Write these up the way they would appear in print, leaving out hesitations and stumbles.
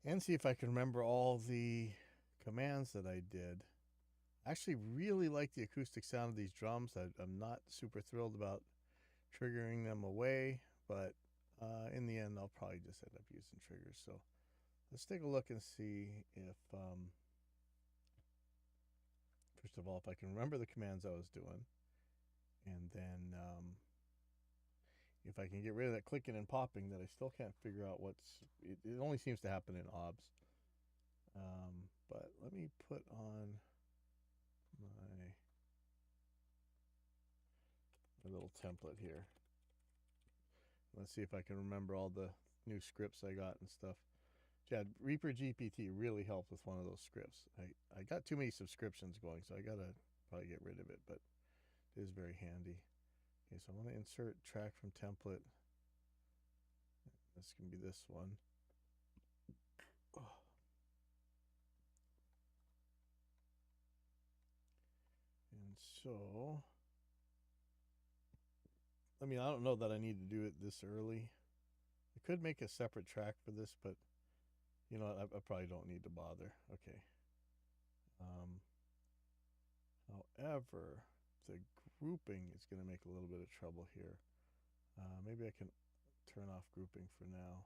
and see if I can remember all the commands that I did. I actually really like the acoustic sound of these drums. I'm not super thrilled about triggering them away, but in the end, I'll probably just end up using triggers. So let's take a look and see if, first of all, if I can remember the commands I was doing, and then if I can get rid of that clicking and popping that I still can't figure out what's. It only seems to happen in OBS. But let me put on my little template here. Let's see if I can remember all the new scripts I got and stuff. Yeah, Reaper GPT really helped with one of those scripts. I got too many subscriptions going, so I gotta probably get rid of it, but it is very handy. Okay, so I want to insert track from template. This can be this one. Oh. And so, I mean, I don't know that I need to do it this early. I could make a separate track for this, but you know, I probably don't need to bother. Okay. Um, However, the grouping is going to make a little bit of trouble here. Maybe I can turn off grouping for now.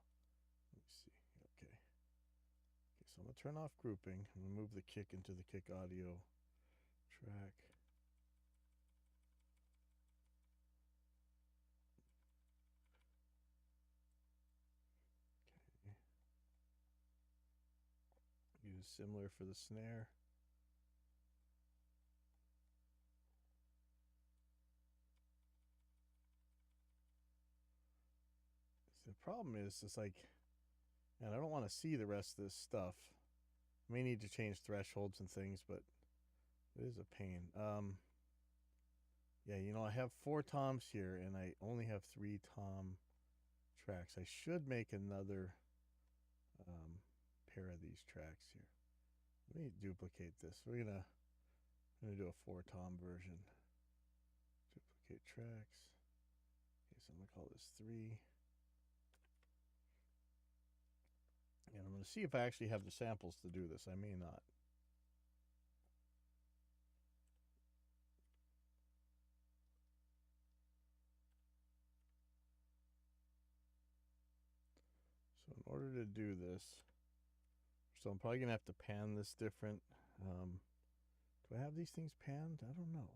Let me see. Okay. Okay, so I'm going to turn off grouping and move the kick into the kick audio track. Okay. Use similar for the snare. So the problem is, it's like, and I don't want to see the rest of this stuff. I may need to change thresholds and things, but it is a pain. Yeah, you know, I have 4 toms here, and I only have 3 tom tracks. I should make another pair of these tracks here. Let me duplicate this. I'm gonna do a 4 tom version. Duplicate tracks. Okay, so I'm gonna call this 3. And I'm gonna see if I actually have the samples to do this. I may not. So in order to do this, so I'm probably gonna have to pan this different. Do I have these things panned? I don't know.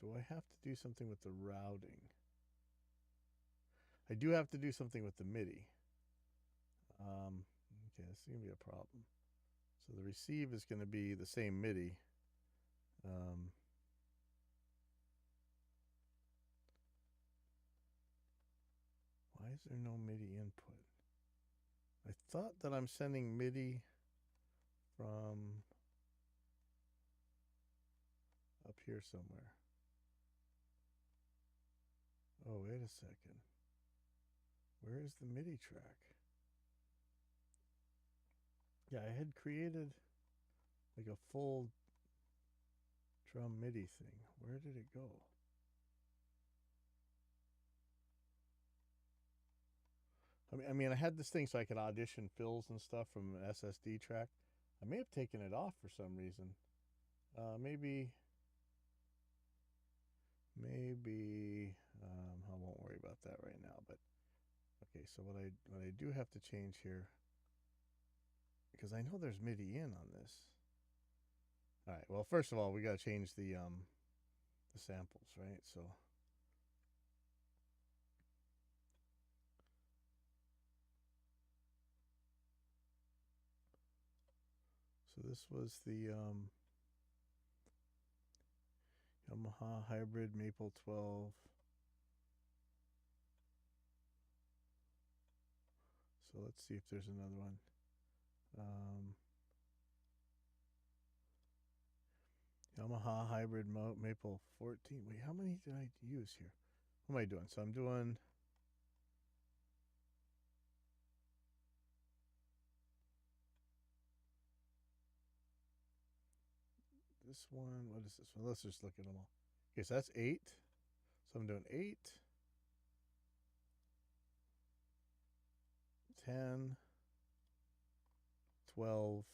Do I have to do something with the routing? I do have to do something with the MIDI. Okay, this is gonna be a problem. So the receive is gonna be the same MIDI. Why is there no MIDI input? I thought that I'm sending MIDI from up here somewhere. Oh, wait a second. Where is the MIDI track? Yeah, I had created like a full drum MIDI thing. Where did it go? I had this thing so I could audition fills and stuff from an SSD track. I may have taken it off for some reason. Maybe I won't worry about that right now. But okay, so what I do have to change here, because I know there's MIDI in on this. All right. Well, first of all, we got to change the samples, right? So this was the Yamaha Hybrid Maple 12. So let's see if there's another one. Yamaha Hybrid Maple 14. Wait, how many did I use here? What am I doing? So I'm doing this one. What is this one? Let's just look at them all. Okay, so that's 8. So I'm doing 8. 10, 12,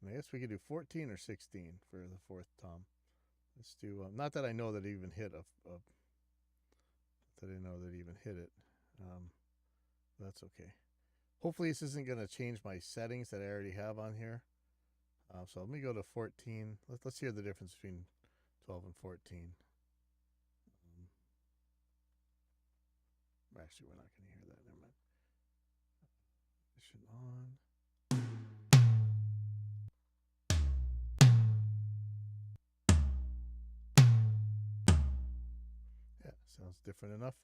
and I guess we could do 14 or 16 for the fourth tom. Let's do, not that I know that it even hit that I know that it even hit it. That's okay. Hopefully this isn't going to change my settings that I already have on here. So let me go to 14. Let's hear the difference between 12 and 14. Actually, we're not going to hear that. Never mind. Mission on. Yeah, sounds different enough.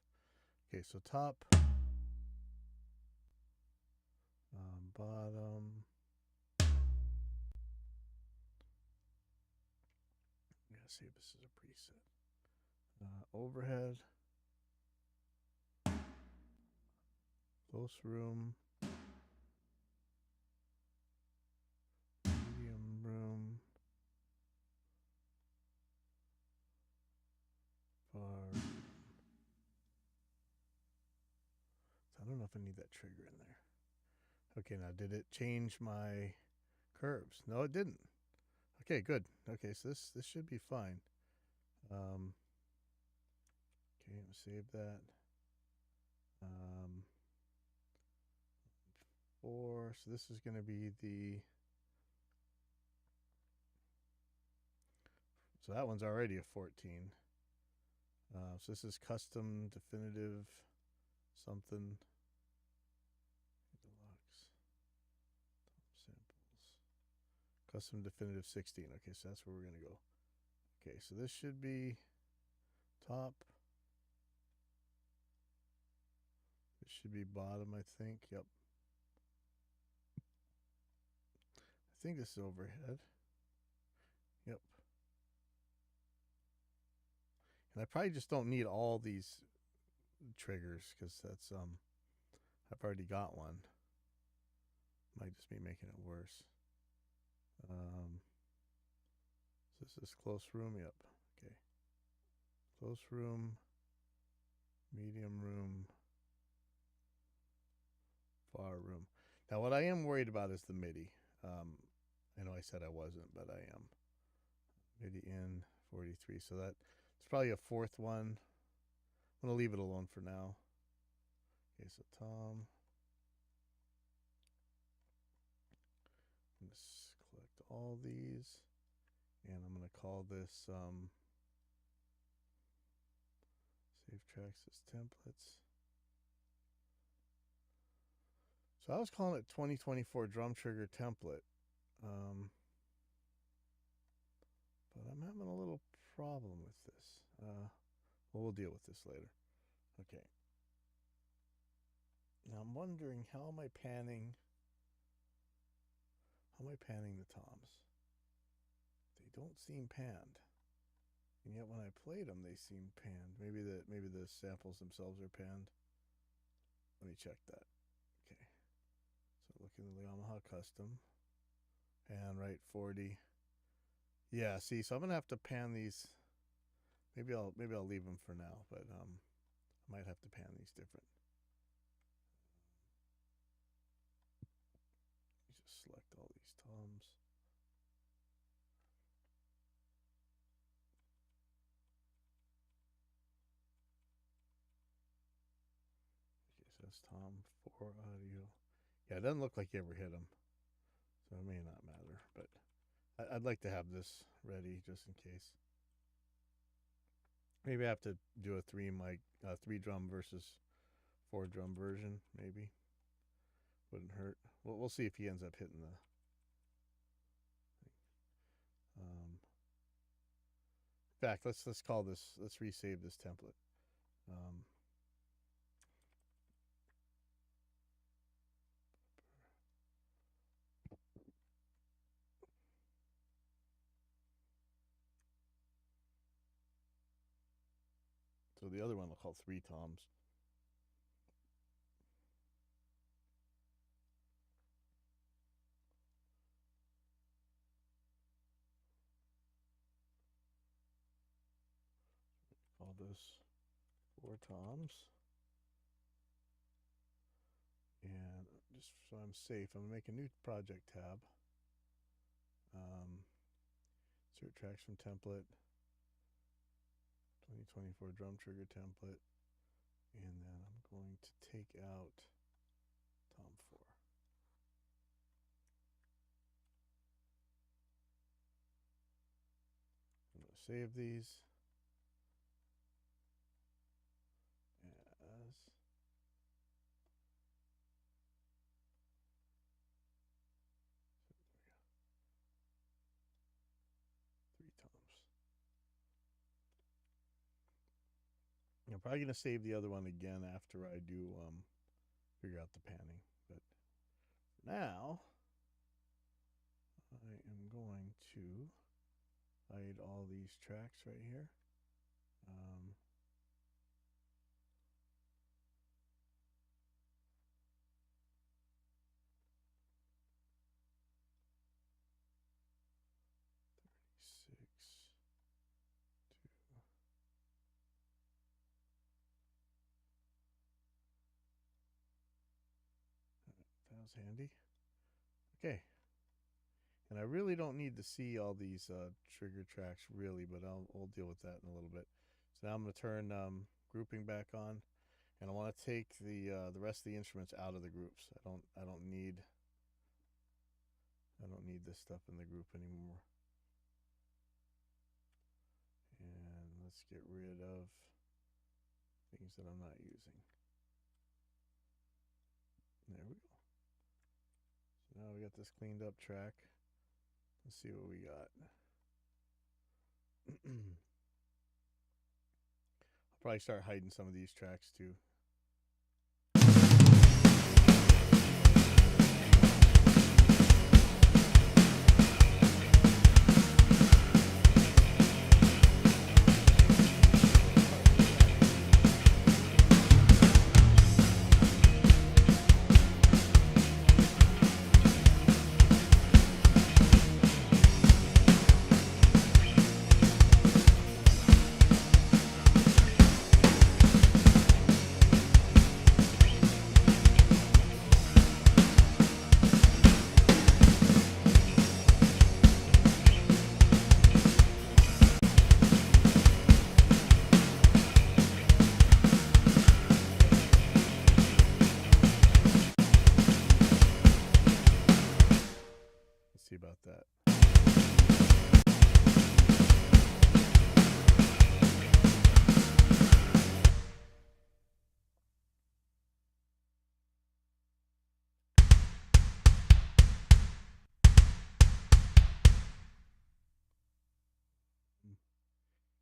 Okay, so top, bottom. I'm going to see if this is a preset. Overhead. Close room. Medium room. Far room. So I don't know if I need that trigger in there. Okay, now did it change my curves? No, it didn't. Okay, good. Okay, so this should be fine. Okay, save that. 4. So this is going to be the. So that one's already a 14. So this is custom definitive something. Deluxe. Samples. Custom definitive 16. Okay, so that's where we're going to go. Okay, so this should be top. This should be bottom, I think. Yep. I think this is overhead. Yep. And I probably just don't need all these triggers because that's I've already got one. Might just be making it worse. So this is close room. Yep. Okay. Close room. Medium room. Far room. Now what I am worried about is the MIDI. I know I said I wasn't, but I am. MIDI in 43. So that's probably a fourth one. I'm going to leave it alone for now. Okay, so Tom. I'm going to collect all these. And I'm going to call this save tracks as templates. So I was calling it 2024 drum trigger template. But I'm having a little problem with this. Well, we'll deal with this later. Okay. Now I'm wondering, how am I panning the toms? They don't seem panned. And yet when I played them, they seem panned. Maybe the samples themselves are panned. Let me check that. Okay. So look in the Yamaha Custom. Pan right 40. Yeah, see, so I'm gonna have to pan these. Maybe I'll leave them for now, but I might have to pan these different. Just select all these toms. Okay, so that's Tom 4 audio. Yeah, it doesn't look like you ever hit them, so it may not matter, but I'd like to have this ready just in case. Maybe I have to do a 3 drum versus 4 drum version. Maybe wouldn't hurt. We'll see if he ends up hitting the. In fact, let's call this. Let's resave this template. So the other one we'll call 3 toms. Call this 4 toms. And just so I'm safe, I'm gonna make a new project tab. Insert tracks from template, 2024 drum trigger template, and then I'm going to take out Tom 4. I'm going to save these as three toms. I'm probably going to save the other one again after I do figure out the panning. But now I am going to hide all these tracks right here. That was handy. Okay. And I really don't need to see all these trigger tracks really, but we'll deal with that in a little bit. So now I'm going to turn grouping back on, and I want to take the rest of the instruments out of the groups. I don't need this stuff in the group anymore. And let's get rid of things that I'm not using. There we go. So now we got this cleaned up track. Let's see what we got. I'll probably start hiding some of these tracks too. See about that.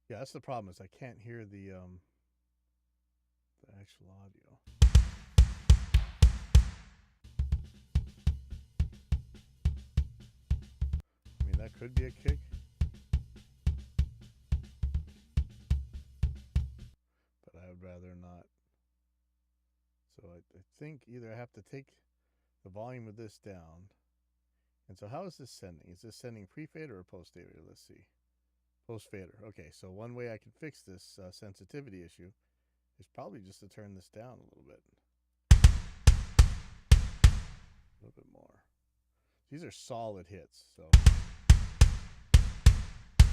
Yeah, that's the problem, is I can't hear the actual audio. I mean, that could be a kick. But I would rather not. So I think either I have to take the volume of this down. And so how is this sending? Is this sending pre-fader or post-fader? Let's see. Post-fader. Okay, so one way I can fix this sensitivity issue is probably just to turn this down a little bit. A little bit more. These are solid hits, so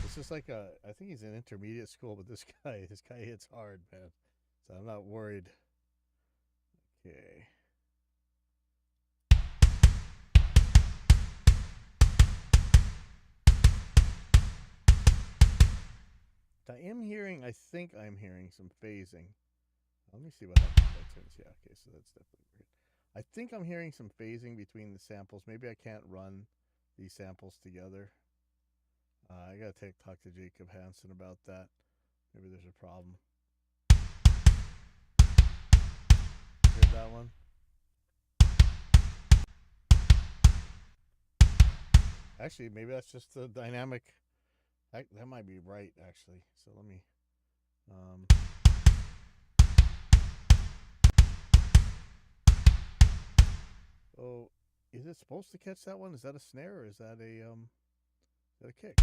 this is like I think he's in intermediate school, but this guy hits hard, man. So I'm not worried. Okay. I think I'm hearing some phasing. Let me see what happens if that turns. Yeah, okay, so that's definitely weird. I think I'm hearing some phasing between the samples. Maybe I can't run these samples together. I gotta talk to Jacob Hansen about that. Maybe there's a problem. Heard that one? Actually, maybe that's just the dynamic. That might be right, actually. So let me. Oh, is it supposed to catch that one? Is that a snare or is that a kick?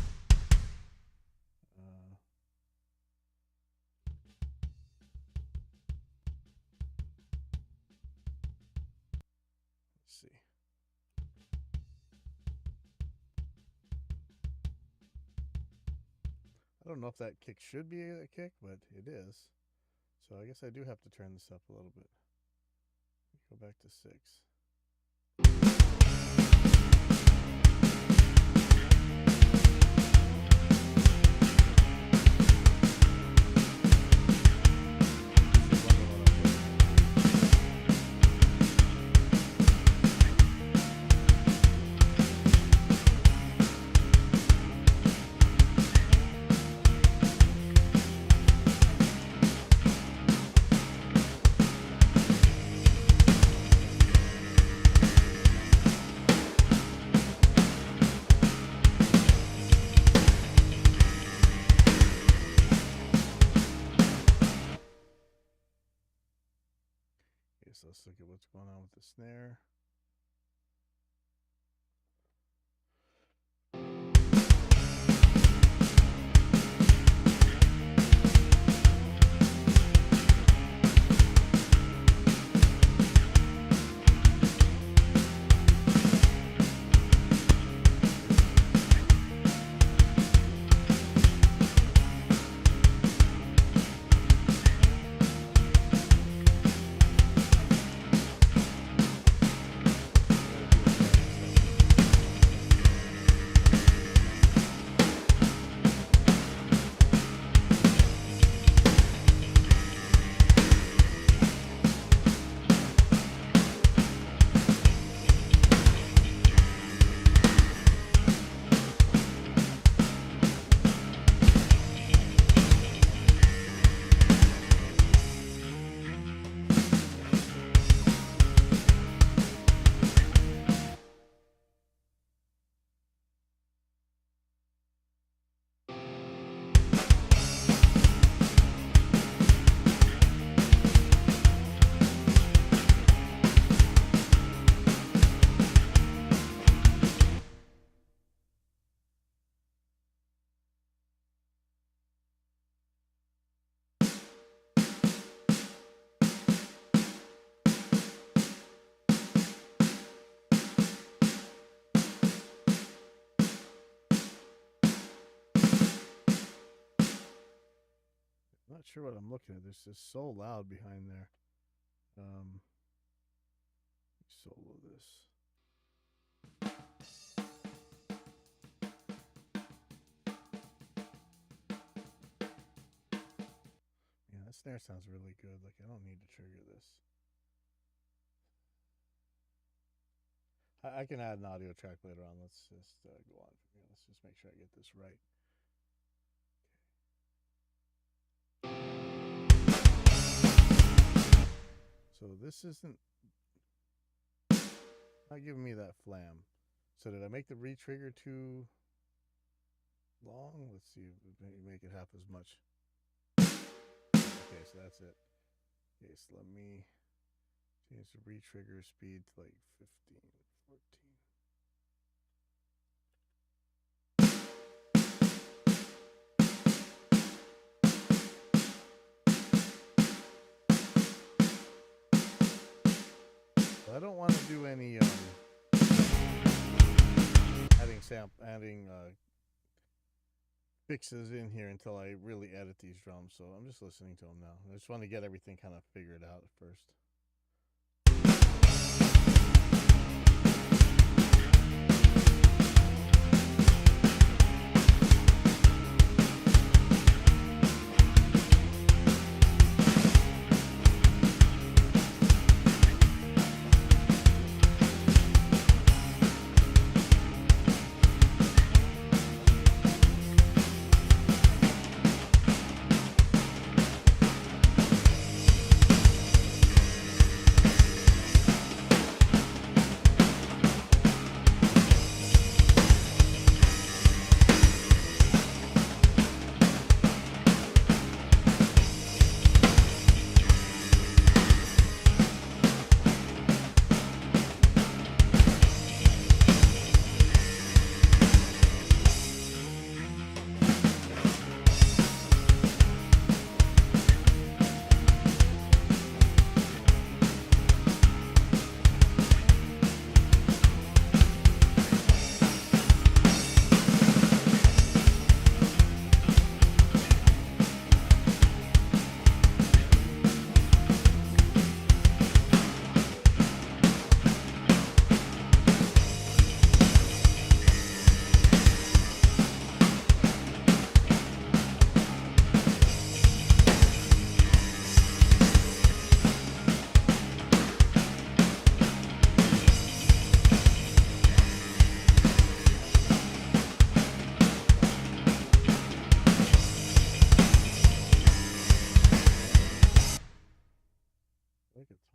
Let's I don't know if that kick should be a kick, but it is. So I guess I do have to turn this up a little bit. Go back to 6. So let's look at what's going on with the snare. I'm not sure what I'm looking at. This is so loud behind there. Solo this. Yeah, that snare sounds really good. Like, I don't need to trigger this. I can add an audio track later on. Let's just go on from here. Let's just make sure I get this right. So this isn't not giving me that flam. So did I make the retrigger too long? Let's see, make it half as much. Okay, so that's it. Okay, so let me change the retrigger speed to like 15, 14. I don't want to do any adding fixes in here until I really edit these drums. So I'm just listening to them now. I just want to get everything kind of figured out at first.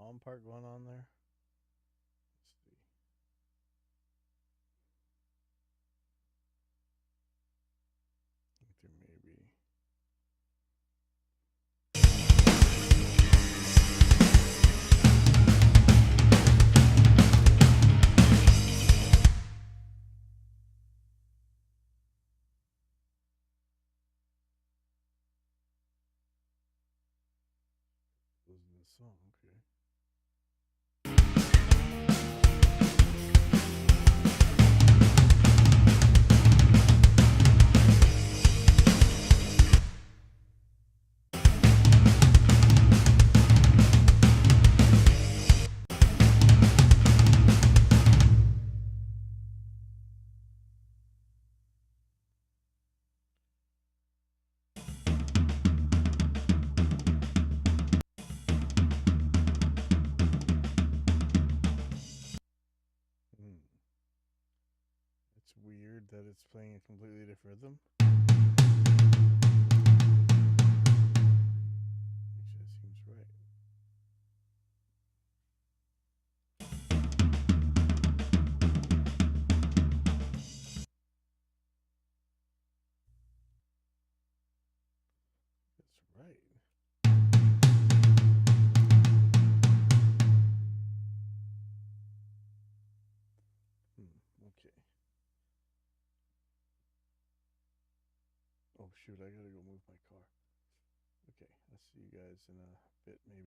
tom part going on there. Let's see. I think there may be. Was the song, okay. It's weird that it's playing a completely different rhythm. Actually, that seems right. That's right. Okay. Oh shoot, I gotta go move my car. Okay, I'll see you guys in a bit maybe.